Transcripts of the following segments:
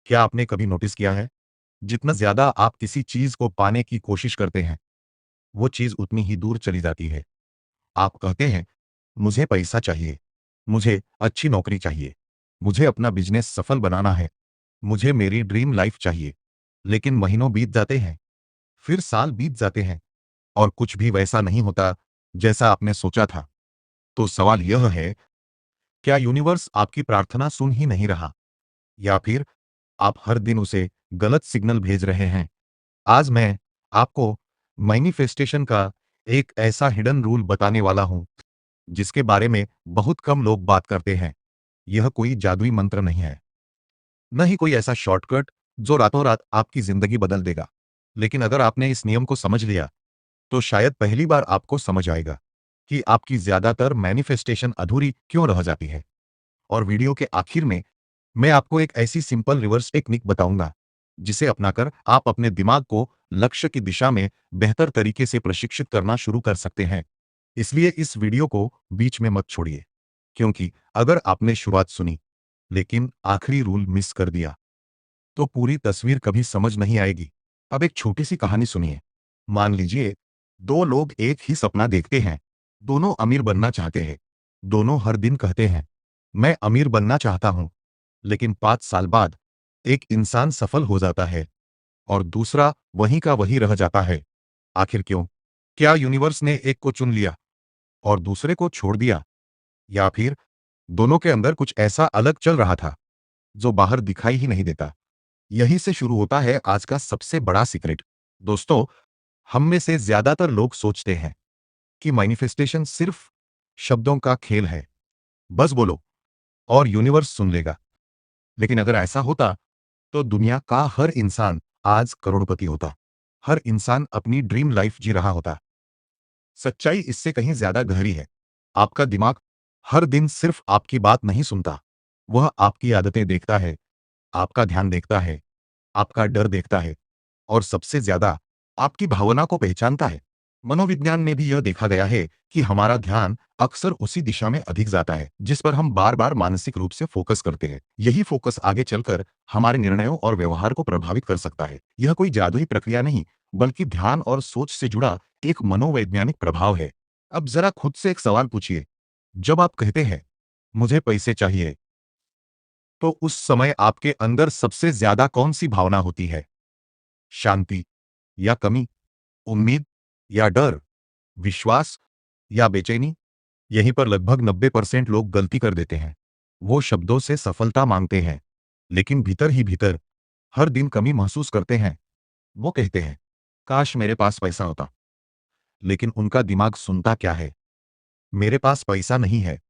क्या आपने कभी नोटिस किया है, जितना ज्यादा आप किसी चीज को पाने की कोशिश करते हैं, वो चीज उतनी ही दूर चली जाती है। आप कहते हैं, मुझे पैसा चाहिए, मुझे अच्छी नौकरी चाहिए, मुझे अपना बिजनेस सफल बनाना है, मुझे मेरी ड्रीम लाइफ चाहिए। लेकिन महीनों बीत जाते हैं, फिर साल बीत जाते हैं, और कुछ भी वैसा नहीं होता जैसा आपने सोचा था। तो सवाल यह है, क्या यूनिवर्स आपकी प्रार्थना सुन ही नहीं रहा, या फिर आप हर दिन उसे गलत सिग्नल भेज रहे हैं? आज मैं आपको मैनिफेस्टेशन का एक ऐसा हिडन रूल बताने वाला हूं, जिसके बारे में बहुत कम लोग बात करते हैं। यह कोई जादुई मंत्र नहीं है, न ही कोई ऐसा शॉर्टकट जो रातों रात आपकी जिंदगी बदल देगा। लेकिन अगर आपने इस नियम को समझ लिया, तो शायद पहली बार आपको समझ आएगा कि आपकी ज्यादातर मैनिफेस्टेशन अधूरी क्यों रह जाती है। और वीडियो के आखिर में मैं आपको एक ऐसी सिंपल रिवर्स टेक्निक बताऊंगा, जिसे अपनाकर आप अपने दिमाग को लक्ष्य की दिशा में बेहतर तरीके से प्रशिक्षित करना शुरू कर सकते हैं। इसलिए इस वीडियो को बीच में मत छोड़िए, क्योंकि अगर आपने शुरुआत सुनी लेकिन आखिरी रूल मिस कर दिया, तो पूरी तस्वीर कभी समझ नहीं आएगी। अब एक छोटी सी कहानी सुनिए। मान लीजिए, दो लोग एक ही सपना देखते हैं। दोनों अमीर बनना चाहते हैं। दोनों हर दिन कहते हैं, मैं अमीर बनना चाहता हूं। लेकिन 5 साल बाद एक इंसान सफल हो जाता है और दूसरा वहीं का वहीं रह जाता है। आखिर क्यों? क्या यूनिवर्स ने एक को चुन लिया और दूसरे को छोड़ दिया, या फिर दोनों के अंदर कुछ ऐसा अलग चल रहा था जो बाहर दिखाई ही नहीं देता? यही से शुरू होता है आज का सबसे बड़ा सीक्रेट। दोस्तों, हम में से ज्यादातर लोग सोचते हैं कि मैनिफेस्टेशन सिर्फ शब्दों का खेल है, बस बोलो और यूनिवर्स सुन लेगा। लेकिन अगर ऐसा होता, तो दुनिया का हर इंसान आज करोड़पति होता। हर इंसान अपनी ड्रीम लाइफ जी रहा होता। सच्चाई इससे कहीं ज्यादा गहरी है। आपका दिमाग हर दिन सिर्फ आपकी बात नहीं सुनता, वह आपकी आदतें देखता है, आपका ध्यान देखता है, आपका डर देखता है, और सबसे ज्यादा आपकी भावना को पहचानता है। मनोविज्ञान में भी यह देखा गया है कि हमारा ध्यान अक्सर उसी दिशा में अधिक जाता है जिस पर हम बार बार मानसिक रूप से फोकस करते हैं। यही फोकस आगे चलकर हमारे निर्णयों और व्यवहार को प्रभावित कर सकता है। यह कोई जादुई प्रक्रिया नहीं, बल्कि ध्यान और सोच से जुड़ा एक मनोवैज्ञानिक प्रभाव है। अब जरा खुद से एक सवाल पूछिए, जब आप कहते हैं, मुझे पैसे चाहिए, तो उस समय आपके अंदर सबसे ज्यादा कौन सी भावना होती है? शांति या कमी? उम्मीद या डर? विश्वास या बेचैनी? यहीं पर लगभग 90% लोग गलती कर देते हैं। वो शब्दों से सफलता मांगते हैं, लेकिन भीतर ही भीतर हर दिन कमी महसूस करते हैं। वो कहते हैं, काश मेरे पास पैसा होता। लेकिन उनका दिमाग सुनता क्या है? मेरे पास पैसा नहीं है।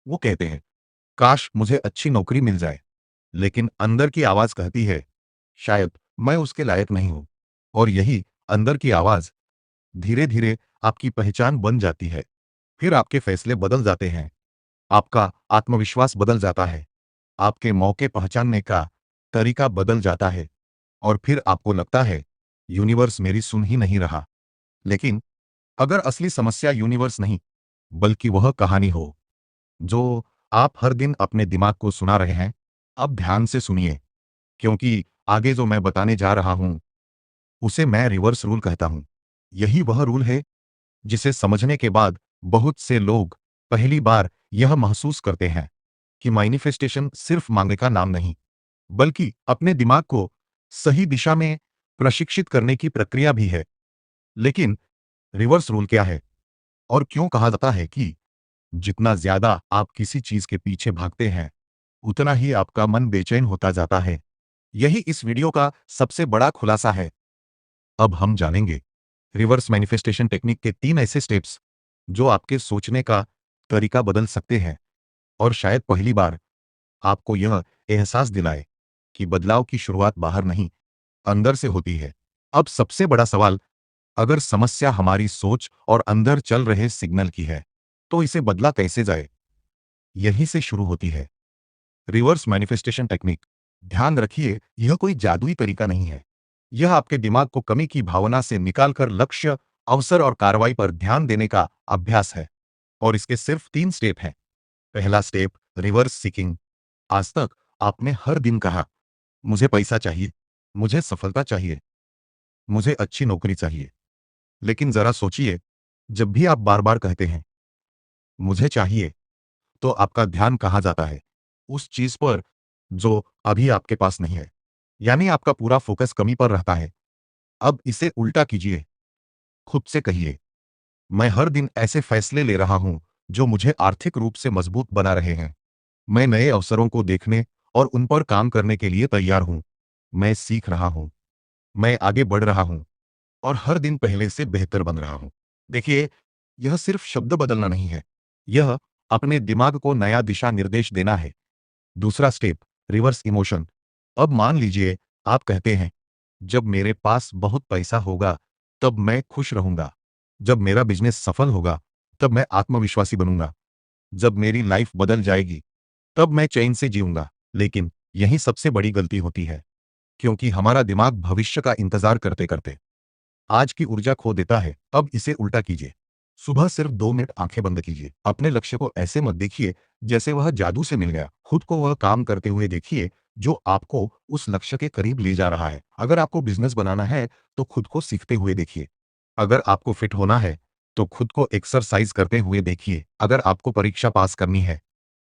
वो कहते हैं, काश मुझे अच्छी नौकरी मिल जाए। लेकिन अंदर की आवाज कहती है, शायद मैं उसके लायक नहीं हूं। और यही अंदर की आवाज धीरे धीरे आपकी पहचान बन जाती है। फिर आपके फैसले बदल जाते हैं, आपका आत्मविश्वास बदल जाता है, आपके मौके पहचानने का तरीका बदल जाता है, और फिर आपको लगता है, यूनिवर्स मेरी सुन ही नहीं रहा। लेकिन अगर असली समस्या यूनिवर्स नहीं, बल्कि वह कहानी हो जो आप हर दिन अपने दिमाग को सुना रहे हैं, अब ध्यान से सुनिए, क्योंकि आगे जो मैं बताने जा रहा हूं, उसे मैं रिवर्स रूल कहता हूं। यही वह रूल है जिसे समझने के बाद बहुत से लोग पहली बार यह महसूस करते हैं कि मैनिफेस्टेशन सिर्फ मांगने का नाम नहीं, बल्कि अपने दिमाग को सही दिशा में प्रशिक्षित करने की प्रक्रिया भी है। लेकिन रिवर्स रूल क्या है, और क्यों कहा जाता है कि जितना ज्यादा आप किसी चीज के पीछे भागते हैं, उतना ही आपका मन बेचैन होता जाता है? यही इस वीडियो का सबसे बड़ा खुलासा है। अब हम जानेंगे रिवर्स मैनिफेस्टेशन टेक्निक के 3 ऐसे स्टेप्स जो आपके सोचने का तरीका बदल सकते हैं, और शायद पहली बार आपको यह एहसास दिलाए कि बदलाव की शुरुआत बाहर नहीं, अंदर से होती है। अब सबसे बड़ा सवाल, अगर समस्या हमारी सोच और अंदर चल रहे सिग्नल की है, तो इसे बदला कैसे जाए? यहीं से शुरू होती है रिवर्स मैनिफेस्टेशन टेक्निक। ध्यान रखिए, यह कोई जादुई तरीका नहीं है। यह आपके दिमाग को कमी की भावना से निकालकर लक्ष्य, अवसर और कार्रवाई पर ध्यान देने का अभ्यास है। और इसके सिर्फ 3 स्टेप हैं। पहला स्टेप, रिवर्स सीकिंग। आज तक आपने हर दिन कहा, मुझे पैसा चाहिए, मुझे सफलता चाहिए, मुझे अच्छी नौकरी चाहिए। लेकिन जरा सोचिए, जब भी आप बार-बार कहते हैं, मुझे चाहिए, तो आपका ध्यान कहाँ जाता है? उस चीज़ पर, जो अभी आपके पास नहीं है। यानी आपका पूरा फ़ोकस कमी पर रहता है। अब इसे उल्टा कीजिए। खुद से कहिए, मैं हर दिन ऐसे फैसले ले रहा हूँ, जो मुझे आर्थिक रूप से मजबूत बना रहे हैं। मैं नए अवसरों को देखने और उन पर काम करने के लिए तैयार हूँ। मैं सीख रहा हूँ, मैं आगे बढ़ रहा हूँ और हर दिन पहले से बेहतर बन रहा हूँ। देखिए, यह सिर्फ शब्द बदलना नहीं है। यह अपने दिमाग को नया दिशा निर्देश देना है। दूसरा स्टेप, रिवर्स इमोशन। अब मान लीजिए, आप कहते हैं, जब मेरे पास बहुत पैसा होगा, तब मैं खुश रहूंगा। जब मेरा बिजनेस सफल होगा, तब मैं आत्मविश्वासी बनूंगा। जब मेरी लाइफ बदल जाएगी, तब मैं चैन से जीऊंगा। लेकिन यही सबसे बड़ी गलती होती है, क्योंकि हमारा दिमाग भविष्य का इंतजार करते करते आज की ऊर्जा खो देता है। अब इसे उल्टा कीजिए। सुबह सिर्फ 2 मिनट आंखें बंद कीजिए। अपने लक्ष्य को ऐसे मत देखिए जैसे वह जादू से मिल गया। खुद को वह काम करते हुए देखिए जो आपको उस लक्ष्य के करीब ले जा रहा है। अगर आपको बिजनेस बनाना है, तो खुद को सीखते हुए देखिए। अगर आपको फिट होना है, तो खुद को एक्सरसाइज करते हुए देखिए। अगर आपको परीक्षा पास करनी है,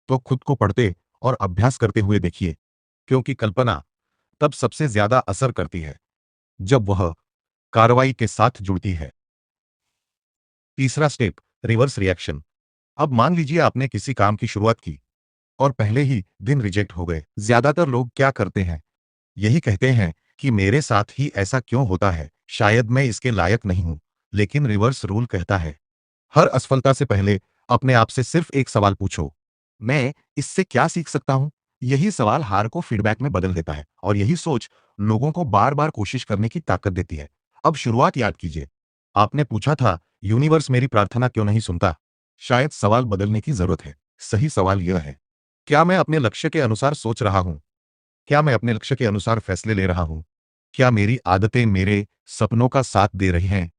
तो खुद को पढ़ते और अभ्यास करते हुए देखिए। क्योंकि कल्पना तब सबसे ज्यादा असर करती है, जब वह कार्रवाई के साथ जुड़ती है। तीसरा स्टेप, रिवर्स रिएक्शन। अब मान लीजिए आपने किसी काम की शुरुआत की और पहले ही दिन रिजेक्ट हो गए। ज्यादातर लोग क्या करते हैं? यही कहते हैं कि मेरे साथ ही ऐसा क्यों होता है, शायद मैं इसके लायक नहीं हूं। लेकिन रिवर्स रूल कहता है, हर असफलता से पहले अपने आप से सिर्फ एक सवाल पूछो, मैं इससे क्या सीख सकता हूं? यही सवाल हार को फीडबैक में बदल देता है और यही सोच लोगों को बार बार कोशिश करने की ताकत देती है। अब शुरुआत याद कीजिए। आपने पूछा था, यूनिवर्स मेरी प्रार्थना क्यों नहीं सुनता? शायद सवाल बदलने की जरूरत है। सही सवाल यह है, क्या मैं अपने लक्ष्य के अनुसार सोच रहा हूं? क्या मैं अपने लक्ष्य के अनुसार फैसले ले रहा हूं? क्या मेरी आदतें मेरे सपनों का साथ दे रही हैं?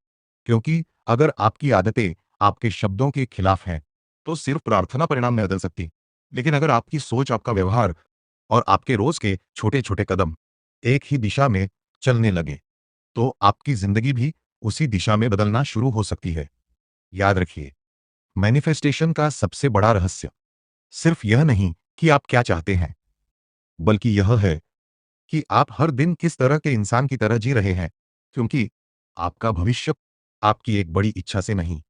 क्योंकि अगर आपकी आदतें आपके शब्दों के खिलाफ हैं, तो सिर्फ प्रार्थना परिणाम नहीं बदल सकती। लेकिन अगर आपकी सोच, आपका व्यवहार और आपके रोज के छोटे-छोटे कदम एक ही दिशा में चलने लगे, तो आपकी जिंदगी भी उसी दिशा में बदलना शुरू हो सकती है। याद रखिए, मैनिफेस्टेशन का सबसे बड़ा रहस्य सिर्फ यह नहीं कि आप क्या चाहते हैं, बल्कि यह है कि आप हर दिन किस तरह के इंसान की तरह जी रहे हैं। क्योंकि आपका भविष्य आपकी एक बड़ी इच्छा से नहीं,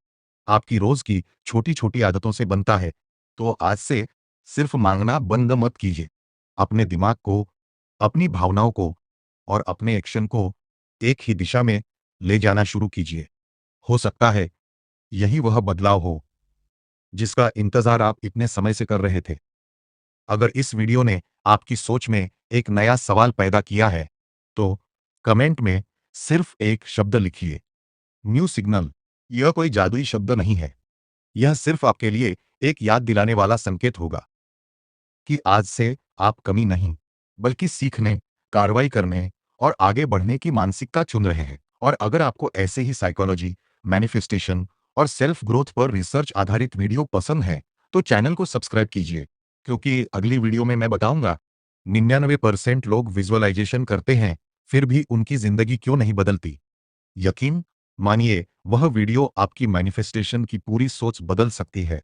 आपकी रोज की छोटी-छोटी आदतों से बनता है। तो आज से सिर्फ मांगना बंद मत कीजिए। अपने दिमाग को, अपनी भावनाओं को और अपने एक्शन को एक ही दिशा में ले जाना शुरू कीजिए। हो सकता है यही वह बदलाव हो जिसका इंतजार आप इतने समय से कर रहे थे। अगर इस वीडियो ने आपकी सोच में एक नया सवाल पैदा किया है, तो कमेंट में सिर्फ एक शब्द लिखिए, न्यू सिग्नल। यह कोई जादुई शब्द नहीं है। यह सिर्फ आपके लिए एक याद दिलाने वाला संकेत होगा कि आज से आप कमी नहीं, बल्कि सीखने, कार्रवाई करने और आगे बढ़ने की मानसिकता चुन रहे हैं। और अगर आपको ऐसे ही साइकोलॉजी, मैनिफेस्टेशन और सेल्फ ग्रोथ पर रिसर्च आधारित वीडियो पसंद है, तो चैनल को सब्सक्राइब कीजिए। क्योंकि अगली वीडियो में मैं बताऊंगा 99% लोग विजुअलाइजेशन करते हैं, फिर भी उनकी जिंदगी क्यों नहीं बदलती। यकीन मानिए, वह वीडियो आपकी मैनिफेस्टेशन की पूरी सोच बदल सकती है।